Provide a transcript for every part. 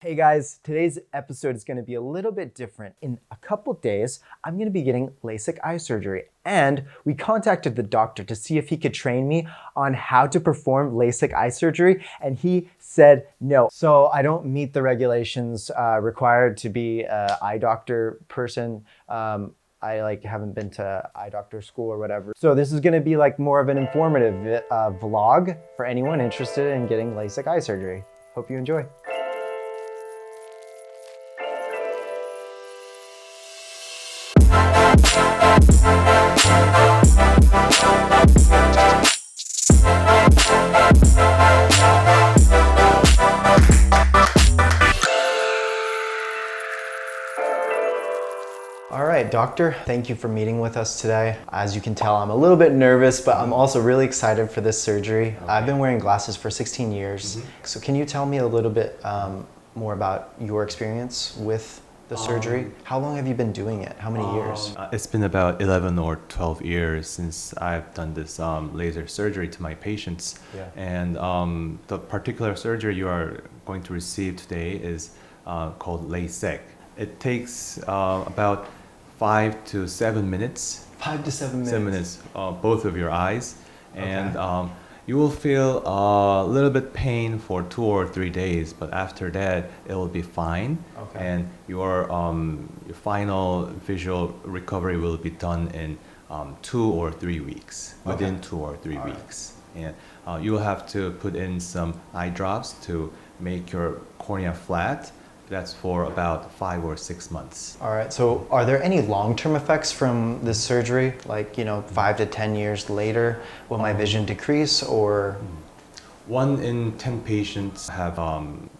Hey guys, today's episode is going to be a little bit different. In a couple days, I'm going to be getting LASIK eye surgery, and we contacted the doctor to see if he could train me on how to perform LASIK eye surgery, and he said no. So I don't meet the regulations required to be an eye doctor person. I haven't been to eye doctor school or whatever. So this is going to be like more of an informative vlog for anyone interested in getting LASIK eye surgery. Hope you enjoy. All right, doctor, thank you for meeting with us today. As you can tell, I'm a little bit nervous, but I'm also really excited for this surgery. Okay. I've been wearing glasses for 16 years. So can you tell me a little bit more about your experience with the surgery? How long have you been doing it? How many years? It's been about 11 or 12 years since I've done this laser surgery to my patients. Yeah. And the particular surgery you are going to receive today is called LASEK. It takes about 5 to 7 minutes. 5 to 7 minutes? 7 minutes, both of your eyes. And Okay. you will feel a little bit pain for 2 or 3 days, but after that it will be fine. Okay. And your final visual recovery will be done in 2 or 3 weeks, within Okay. 2 or 3 All right. weeks. And you will have to put in some eye drops to make your cornea flat. That's for about 5 or 6 months. All right, so are there any long-term effects from this surgery? Like, 5 to 10 years later, will my vision decrease or? 1 in 10 patients have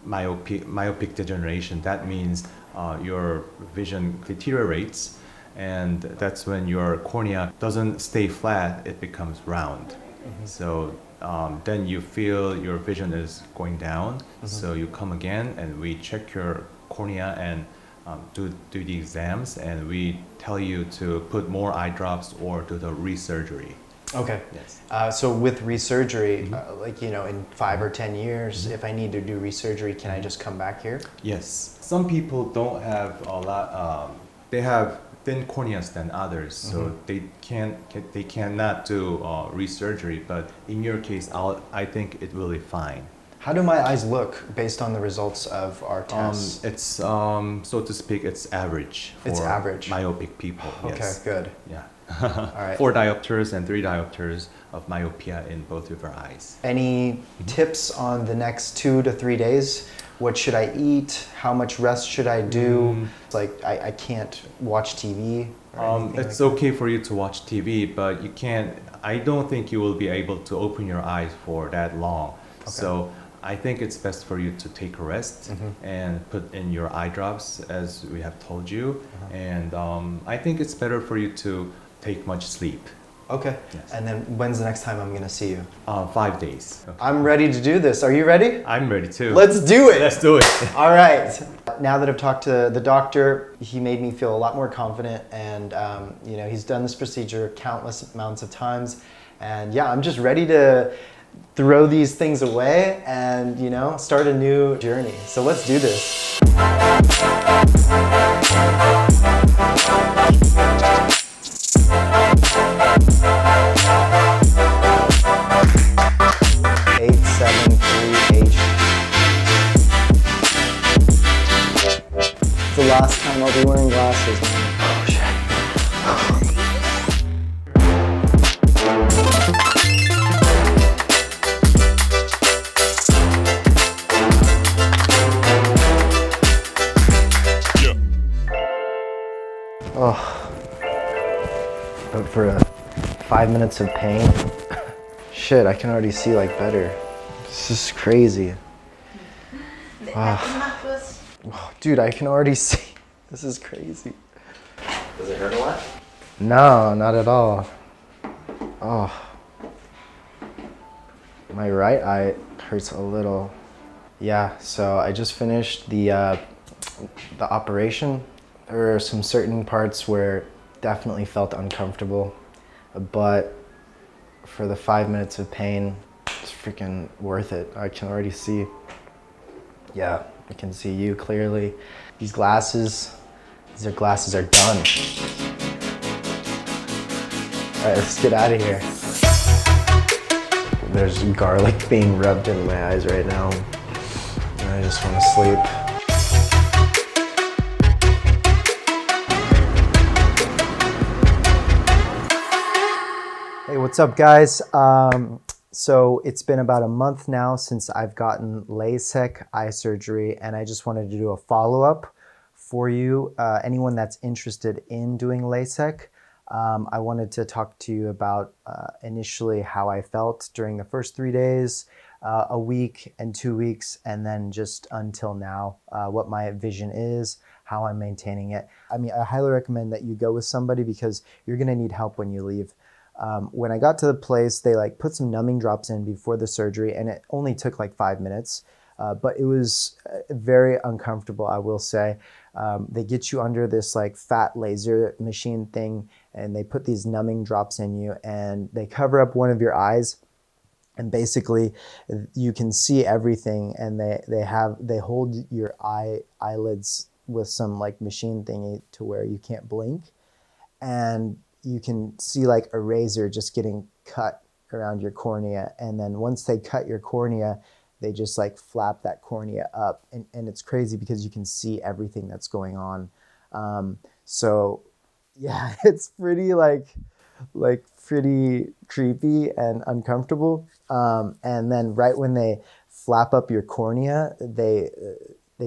myopic degeneration. That means your vision deteriorates, and that's when your cornea doesn't stay flat, it becomes round. So then you feel your vision is going down. So you come again and we check your cornea and do the exams, and we tell you to put more eye drops or do the resurgery. Okay. Yes. So with resurgery, in 5 or 10 years, if I need to do resurgery, can I just come back here? Yes. Some people don't have a lot. They have thin corneas than others, so they cannot do resurgery. But in your case, I think it will be fine. How do my eyes look based on the results of our tests? It's so to speak, it's average for It's average. myopic people. Okay, Yes. good. Yeah. All right. 4 diopters and 3 diopters of myopia in both of your eyes. Any tips on the next 2 to 3 days? What should I eat? How much rest should I do? It's like I can't watch TV. It's okay for you to watch TV, but you can't. I don't think you will be able to open your eyes for that long. Okay. So I think it's best for you to take a rest and put in your eye drops as we have told you. And I think it's better for you to take much sleep. Okay. Yes. And then when's the next time I'm gonna see you? 5 days. Okay. I'm ready to do this. Are you ready? I'm ready too. Let's do it. Let's do it. All right. Now that I've talked to the doctor, he made me feel a lot more confident, and he's done this procedure countless amounts of times, and yeah, I'm just ready to throw these things away and start a new journey. So let's do this. The last time I'll be wearing glasses, man. Oh shit. Oh. But for 5 minutes of pain, shit, I can already see like better. This is crazy. Oh, dude, I can already see. This is crazy. Does it hurt a lot? No, not at all. Oh. My right eye hurts a little. Yeah, so I just finished the operation. There are some certain parts where definitely felt uncomfortable, but for the 5 minutes of pain, it's freaking worth it. I can already see. Yeah, I can see you clearly. These glasses are done. All right, let's get out of here. There's garlic being rubbed in my eyes right now. And I just want to sleep. Hey, what's up, guys? So it's been about a month now since I've gotten LASEK eye surgery, and I just wanted to do a follow-up for you, anyone that's interested in doing LASEK. I wanted to talk to you about initially how I felt during the first 3 days, a week and 2 weeks, and then just until now, what my vision is, how I'm maintaining it. I mean, I highly recommend that you go with somebody because you're gonna need help when you leave. When I got to the place, they like put some numbing drops in before the surgery, and it only took like 5 minutes, but it was very uncomfortable, I will say. They get you under this like fat laser machine thing, and they put these numbing drops in you, and they cover up one of your eyes, and basically you can see everything, and they hold your eyelids with some like machine thingy to where you can't blink, and you can see like a razor just getting cut around your cornea. And then once they cut your cornea, they just like flap that cornea up. And it's crazy because you can see everything that's going on. So yeah, it's pretty pretty creepy and uncomfortable. And then right when they flap up your cornea, they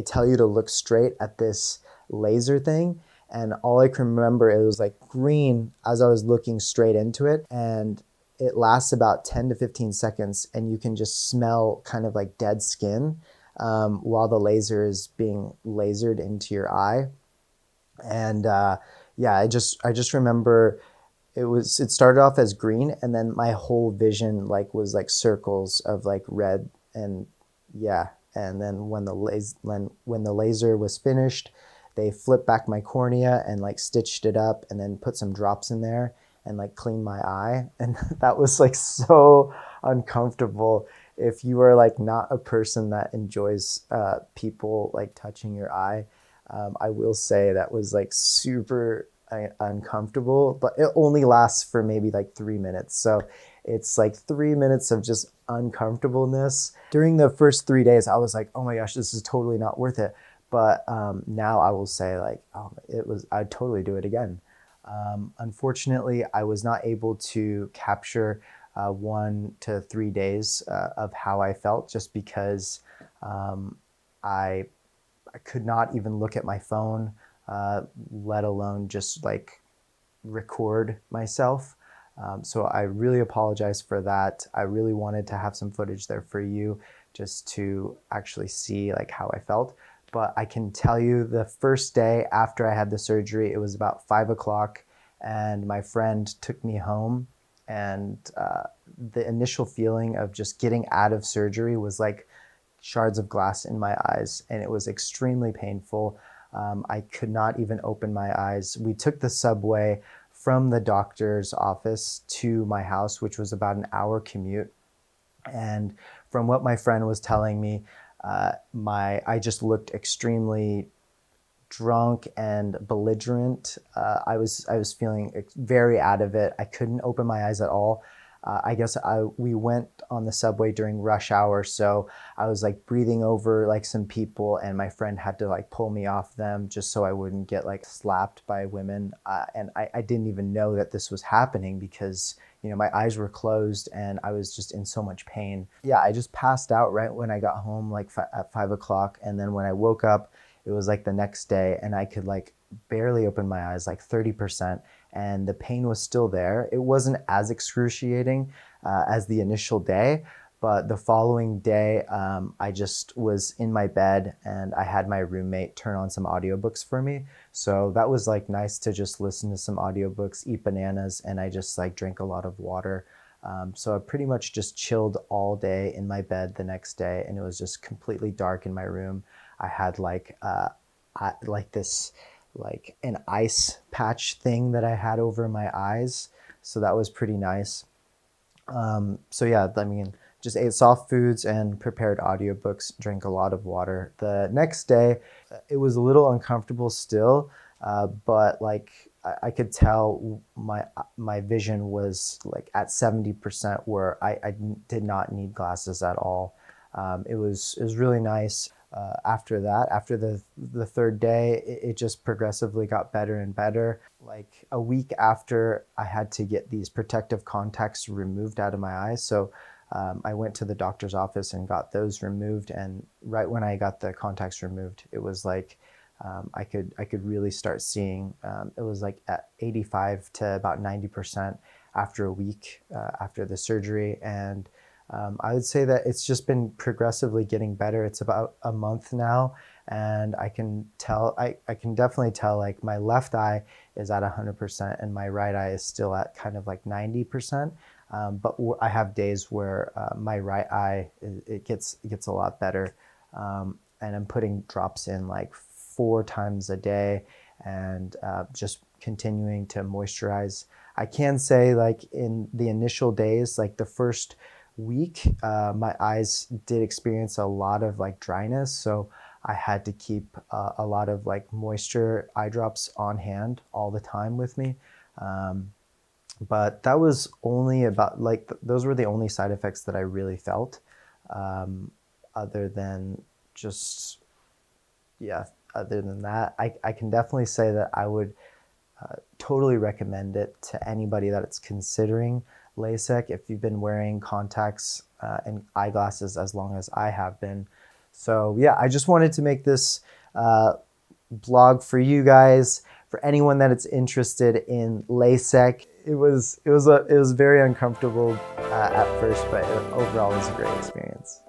tell you to look straight at this laser thing. And all I can remember, it was like green as I was looking straight into it. And it lasts about 10 to 15 seconds. And you can just smell kind of like dead skin while the laser is being lasered into your eye. And yeah, I just remember it started off as green, and then my whole vision like was like circles of like red. And yeah, and then when the laser was finished, they flipped back my cornea and like stitched it up, and then put some drops in there and like cleaned my eye. And that was like so uncomfortable. If you are like not a person that enjoys people like touching your eye, I will say that was like super uncomfortable, but it only lasts for maybe like 3 minutes. So it's like 3 minutes of just uncomfortableness. During the first 3 days, I was like, oh my gosh, this is totally not worth it. But now I will say like, I'd totally do it again. Unfortunately, I was not able to capture 1 to 3 days of how I felt, just because I could not even look at my phone, let alone just like record myself. So I really apologize for that. I really wanted to have some footage there for you just to actually see like how I felt. But I can tell you the first day after I had the surgery, it was about 5 o'clock, and my friend took me home. And the initial feeling of just getting out of surgery was like shards of glass in my eyes, and it was extremely painful. I could not even open my eyes. We took the subway from the doctor's office to my house, which was about an hour commute. And from what my friend was telling me, I just looked extremely drunk and belligerent. I was feeling very out of it. I couldn't open my eyes at all. I guess we went on the subway during rush hour, so I was like breathing over like some people, and my friend had to like pull me off them just so I wouldn't get like slapped by women. And I didn't even know that this was happening because, you know, my eyes were closed and I was just in so much pain. Yeah, I just passed out right when I got home, like at 5 o'clock. And then when I woke up, it was like the next day, and I could like barely open my eyes, like 30%. And the pain was still there. It wasn't as excruciating as the initial day, but the following day, I just was in my bed, and I had my roommate turn on some audiobooks for me. So that was like nice to just listen to some audiobooks, eat bananas, and I just like drank a lot of water. So I pretty much just chilled all day in my bed the next day, and it was just completely dark in my room. I had like this like an ice patch thing that I had over my eyes. So that was pretty nice. So yeah, I mean, just ate soft foods and prepared audiobooks, drank a lot of water. The next day, it was a little uncomfortable still, but like I could tell my vision was like at 70% where I did not need glasses at all. It was really nice. After that, after the third day, it just progressively got better and better. Like a week after, I had to get these protective contacts removed out of my eyes. So I went to the doctor's office and got those removed. And right when I got the contacts removed, it was like I could really start seeing. It was like at 85 to about 90% after a week after the surgery. And I would say that it's just been progressively getting better. It's about a month now, and I can tell, I can definitely tell like my left eye is at 100% and my right eye is still at kind of like 90%. But I have days where my right eye, it gets a lot better. And I'm putting drops in like 4 times a day and just continuing to moisturize. I can say like in the initial days, like the first week, my eyes did experience a lot of like dryness, so I had to keep a lot of like moisture eye drops on hand all the time with me. But that was only about like those were the only side effects that I really felt, other than just other than that, I can definitely say that I would totally recommend it to anybody that it's considering LASEK if you've been wearing contacts and eyeglasses as long as I have been. So yeah, I just wanted to make this blog for you guys, for anyone that is interested in LASEK. It was very uncomfortable at first, but overall it was a great experience.